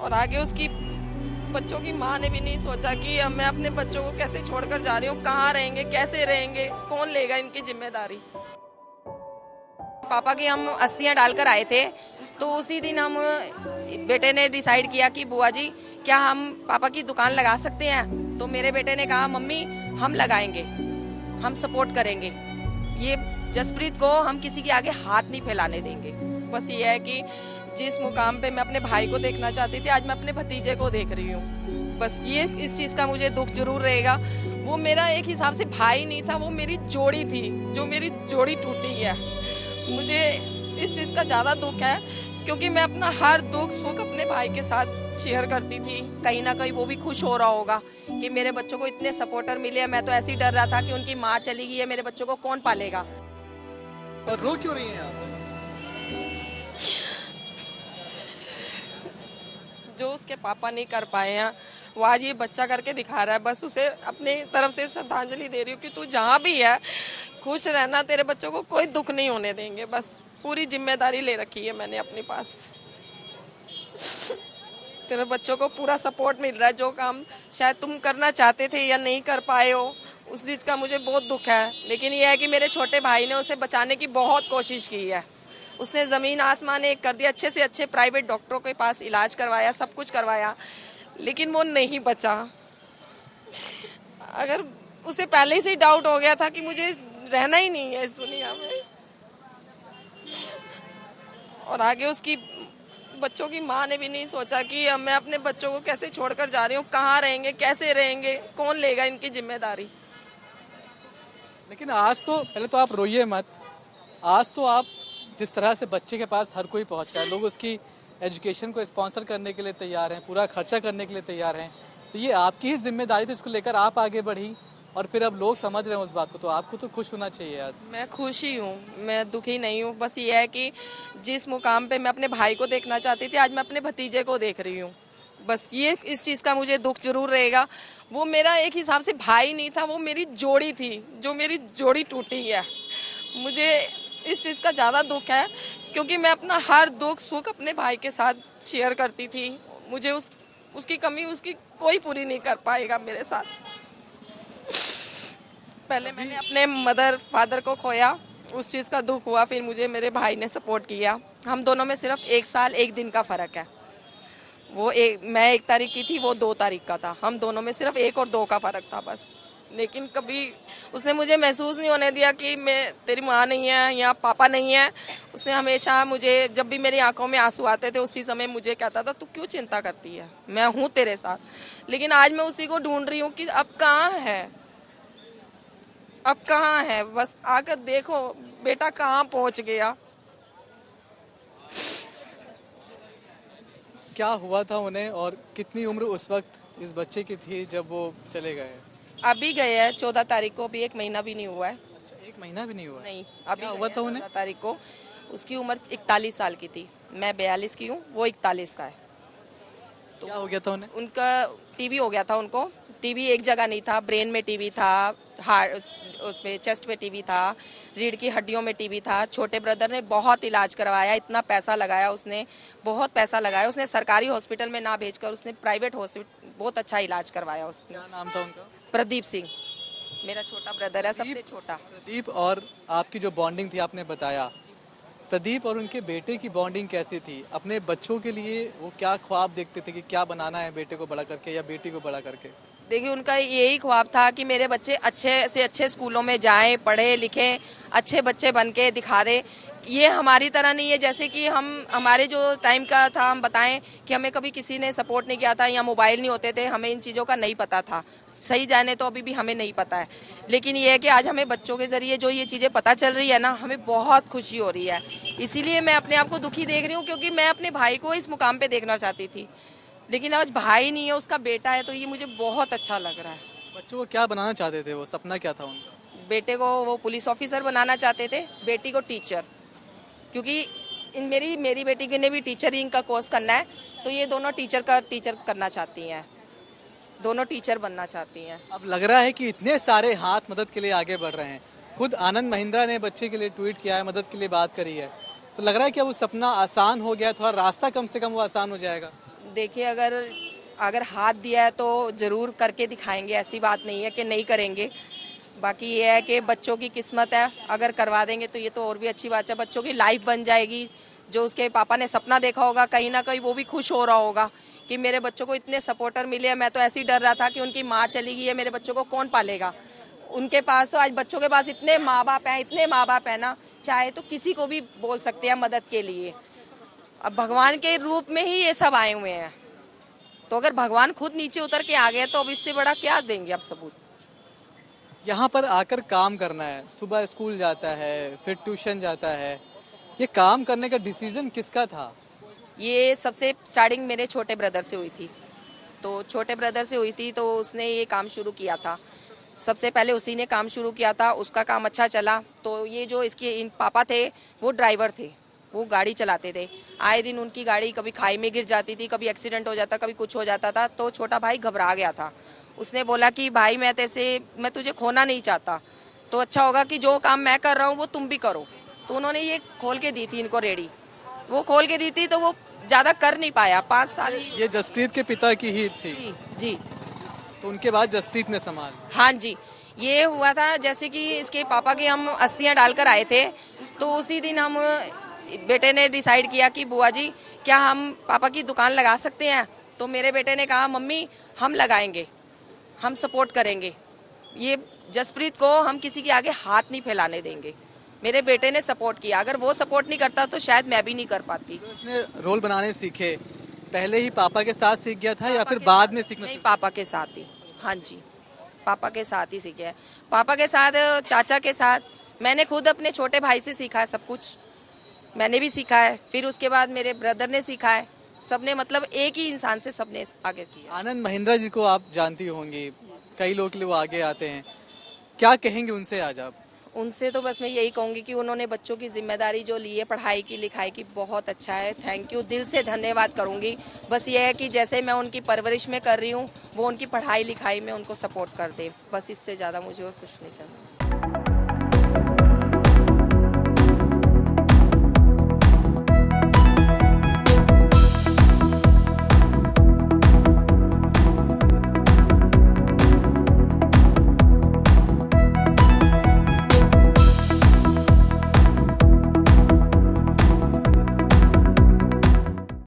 और आगे उसकी बच्चों की माँ ने भी नहीं सोचा कि अब मैं अपने बच्चों को कैसे छोड़कर जा रही हूँ, कहाँ रहेंगे, कैसे रहेंगे, कौन लेगा इनकी जिम्मेदारी। पापा की हम अस्थियां डालकर आए थे, तो उसी दिन हम बेटे ने डिसाइड किया कि बुआ जी क्या हम पापा की दुकान लगा सकते हैं। तो मेरे बेटे ने कहा मम्मी हम लगाएंगे, हम सपोर्ट करेंगे, ये जसप्रीत को हम किसी के आगे हाथ नहीं फैलाने देंगे। बस ये है कि जिस मुकाम पे मैं अपने भाई को देखना चाहती थी, आज मैं अपने भतीजे को देख रही हूँ। बस ये इस चीज़ का मुझे दुख जरूर रहेगा। वो मेरा एक हिसाब से भाई नहीं था, वो मेरी जोड़ी थी, जो मेरी जोड़ी टूटी है। मुझे इस चीज़ का ज़्यादा दुख है क्योंकि मैं अपना हर दुख सुख अपने भाई के साथ शेयर करती थी। कहीं ना कहीं वो भी खुश हो रहा होगा कि मेरे बच्चों को इतने सपोर्टर मिले हैं। मैं तो ऐसे ही डर रहा था कि उनकी माँ चली गई है, मेरे बच्चों को कौन पालेगा। और रो क्यों रही हैं आप? जो उसके पापा नहीं कर पाए हैं वो आज ये बच्चा करके दिखा रहा है। बस उसे अपनी तरफ से श्रद्धांजलि दे रही हूँ कि तू जहाँ भी है खुश रहना, तेरे बच्चों को कोई दुख नहीं होने देंगे। बस पूरी जिम्मेदारी ले रखी है मैंने अपने पास। तेरे बच्चों को पूरा सपोर्ट मिल रहा है। जो काम शायद तुम करना चाहते थे या नहीं कर पाए हो, उस चीज़ का मुझे बहुत दुख है। लेकिन यह है कि मेरे छोटे भाई ने उसे बचाने की बहुत कोशिश की है। उसने ज़मीन आसमान एक कर दिया, अच्छे से अच्छे प्राइवेट डॉक्टरों के पास इलाज करवाया, सब कुछ करवाया, लेकिन वो नहीं बचा। अगर उसे पहले से ही डाउट हो गया था कि मुझे रहना ही नहीं है इस दुनिया में, और आगे उसकी बच्चों की माँ ने भी नहीं सोचा कि अब मैं अपने बच्चों को कैसे छोड़कर जा रही हूँ, कहाँ रहेंगे, कैसे रहेंगे, कौन लेगा इनकी जिम्मेदारी। लेकिन आज तो पहले तो आप रोइए मत। आज तो आप जिस तरह से बच्चे के पास हर कोई पहुंच रहा है, लोग उसकी एजुकेशन को स्पॉन्सर करने के लिए तैयार हैं, पूरा खर्चा करने के लिए तैयार हैं, तो ये आपकी ही जिम्मेदारी थी, इसको लेकर आप आगे बढ़ी और फिर अब लोग समझ रहे हैं उस बात को, तो आपको तो खुश होना चाहिए आज। मैं खुश ही हूँ, मैं दुखी नहीं हूँ। बस ये है कि जिस मुकाम पे मैं अपने भाई को देखना चाहती थी, आज मैं अपने भतीजे को देख रही हूँ। बस ये इस चीज़ का मुझे दुख जरूर रहेगा। वो मेरा एक हिसाब से भाई नहीं था, वो मेरी जोड़ी थी, जो मेरी जोड़ी टूटी है। मुझे इस चीज़ का ज़्यादा दुख है क्योंकि मैं अपना हर दुख सुख अपने भाई के साथ शेयर करती थी। मुझे उसकी कमी उसकी कोई पूरी नहीं कर पाएगा मेरे साथ। पहले मैंने अपने मदर फादर को खोया, उस चीज़ का दुख हुआ, फिर मुझे मेरे भाई ने सपोर्ट किया। हम दोनों में सिर्फ 1 साल 1 दिन का फ़र्क है। मैं 1 तारीख की थी, वो 2 तारीख का था। हम दोनों में सिर्फ 1 और 2 का फ़र्क था बस। लेकिन कभी उसने मुझे महसूस नहीं होने दिया कि मैं तेरी माँ नहीं है या पापा नहीं है। उसने हमेशा मुझे, जब भी मेरी आंखों में आंसू आते थे, उसी समय मुझे कहता था तू क्यों चिंता करती है, मैं हूँ तेरे साथ। लेकिन आज मैं उसी को ढूंढ रही हूँ कि अब कहाँ है, अब कहाँ है। बस आकर देखो बेटा कहाँ पहुँच गया। क्या हुआ था उन्हें और कितनी उम्र उस वक्त इस बच्चे की थी जब वो चले गए? अभी गए हैं 14 तारीख को, अभी 1 महीना भी नहीं हुआ है। अच्छा, 1 महीना भी नहीं हुआ? नहीं, अभी क्या हुआ था उन्हें? 14 तारीख को। उसकी उम्र 41 साल की थी, मैं 42 की हूँ, वो 41 का है। तो क्या हो गया था उन्हें? उनका टीबी हो गया था। उनको टीबी एक जगह नहीं था, ब्रेन में टीबी था, हार्ट उसमें चेस्ट में टीबी था, रीढ़ की हड्डियों में टीबी था। छोटे ब्रदर ने बहुत इलाज करवाया, इतना पैसा लगाया उसने, बहुत पैसा लगाया उसने। सरकारी हॉस्पिटल में ना भेजकर उसने प्राइवेट हॉस्पिटल बहुत अच्छा इलाज करवाया उसने। क्या नाम था उनका? प्रदीप सिंह, मेरा छोटा ब्रदर है, सबसे छोटा। प्रदीप और आपकी जो बॉन्डिंग थी आपने बताया, प्रदीप और उनके बेटे की बॉन्डिंग कैसी थी? अपने बच्चों के लिए वो क्या ख्वाब देखते थे कि क्या बनाना है बेटे को बड़ा करके या बेटी को बड़ा करके? देखिए उनका यही ख्वाब था कि मेरे बच्चे अच्छे से अच्छे स्कूलों में जाएं, पढ़े लिखें, अच्छे बच्चे बन के दिखा दे। ये हमारी तरह नहीं है जैसे कि हमारे जो टाइम का था, हम बताएं कि हमें कभी किसी ने सपोर्ट नहीं किया था या मोबाइल नहीं होते थे, हमें इन चीज़ों का नहीं पता था। सही जाने तो अभी भी हमें नहीं पता है, लेकिन ये है कि आज हमें बच्चों के ज़रिए जो ये चीज़ें पता चल रही है ना, हमें बहुत खुशी हो रही है। इसीलिए मैं अपने आप को दुखी देख रही हूँ क्योंकि मैं अपने भाई को इस मुकाम पर देखना चाहती थी, लेकिन आज भाई नहीं है, उसका बेटा है, तो ये मुझे बहुत अच्छा लग रहा है। बच्चों को क्या बनाना चाहते थे वो? सपना क्या था उनका? बेटे को वो पुलिस ऑफिसर बनाना चाहते थे, बेटी को टीचर, क्योंकि मेरी बेटी के ने भी टीचरिंग का कोर्स करना है, तो ये दोनों टीचर करना चाहती हैं, दोनों टीचर बनना चाहती हैं। अब लग रहा है कि इतने सारे हाथ मदद के लिए आगे बढ़ रहे हैं। खुद आनंद महिंद्रा ने बच्चे के लिए ट्वीट किया है, मदद के लिए बात करी है, तो लग रहा है कि अब वो सपना आसान हो गया, थोड़ा रास्ता कम से कम वो आसान हो जाएगा। देखिए, अगर अगर हाथ दिया है तो ज़रूर करके दिखाएंगे, ऐसी बात नहीं है कि नहीं करेंगे। बाकी ये है कि बच्चों की किस्मत है, अगर करवा देंगे तो ये तो और भी अच्छी बात है, बच्चों की लाइफ बन जाएगी। जो उसके पापा ने सपना देखा होगा, कहीं ना कहीं वो भी खुश हो रहा होगा कि मेरे बच्चों को इतने सपोर्टर मिले हैं। मैं तो ऐसे ही डर रहा था कि उनकी माँ चली गई है, मेरे बच्चों को कौन पालेगा। उनके पास तो आज बच्चों के पास इतने माँ बाप हैं, इतने माँ बाप हैं ना, चाहे तो किसी को भी बोल सकते हैं मदद के लिए। अब भगवान के रूप में ही ये सब आए हुए हैं, तो अगर भगवान खुद नीचे उतर के आ गए तो अब इससे बड़ा क्या देंगे आप सबूत। यहाँ पर आकर काम करना है, सुबह स्कूल जाता है, फिर ट्यूशन जाता है, ये काम करने का डिसीजन किसका था? ये सबसे स्टार्टिंग मेरे छोटे ब्रदर से हुई थी। तो छोटे ब्रदर से हुई थी तो उसने ये काम शुरू किया था, सबसे पहले उसी ने काम शुरू किया था। उसका काम अच्छा चला तो ये जो इसके इन पापा थे वो ड्राइवर थे, वो गाड़ी चलाते थे। आए दिन उनकी गाड़ी कभी खाई में गिर जाती थी, कभी एक्सीडेंट हो जाता, कभी कुछ हो जाता था। तो छोटा भाई घबरा गया था, उसने बोला कि भाई मैं तुझे खोना नहीं चाहता, तो अच्छा होगा कि जो काम मैं कर रहा हूँ वो तुम भी करो। तो उन्होंने ये खोल के दी थी इनको रेडी, वो खोल के दी थी तो वो ज़्यादा कर नहीं पाया, 5 साल ही। ये जसप्रीत के पिता की ही थी, जी जी तो उनके बाद जसप्रीत ने संभाल। हाँ जी। ये हुआ था जैसे कि इसके पापा की हम अस्थियां डालकर आए थे, तो उसी दिन हम बेटे ने डिसाइड किया कि बुआ जी क्या हम पापा की दुकान लगा सकते हैं। तो मेरे बेटे ने कहा मम्मी हम लगाएंगे, हम सपोर्ट करेंगे, ये जसप्रीत को हम किसी के आगे हाथ नहीं फैलाने देंगे। मेरे बेटे ने सपोर्ट किया, अगर वो सपोर्ट नहीं करता तो शायद मैं भी नहीं कर पाती। तो इसने रोल बनाने सीखे, पहले ही पापा के साथ सीख गया था या फिर बाद में सीखना? नहीं, पापा के साथ ही। हाँ जी, पापा के साथ ही सीखे है, पापा के साथ, चाचा के साथ। मैंने खुद अपने छोटे भाई से सीखा है सब कुछ, मैंने भी सीखा है, फिर उसके बाद मेरे ब्रदर ने सीखा है। सबने मतलब एक ही इंसान से सबने आगे किया। आनंद महिंद्रा जी को आप जानती होंगी, कई लोग के लिए वो आगे आते हैं, क्या कहेंगे उनसे आज आप? उनसे तो बस मैं यही कहूँगी कि उन्होंने बच्चों की जिम्मेदारी जो ली है पढ़ाई की लिखाई की, बहुत अच्छा है। थैंक यू, दिल से धन्यवाद करूँगी। बस ये है कि जैसे मैं उनकी परवरिश में कर रही हूँ, वो उनकी पढ़ाई लिखाई में उनको सपोर्ट कर दे, बस इससे ज़्यादा मुझे और कुछ नहीं करना।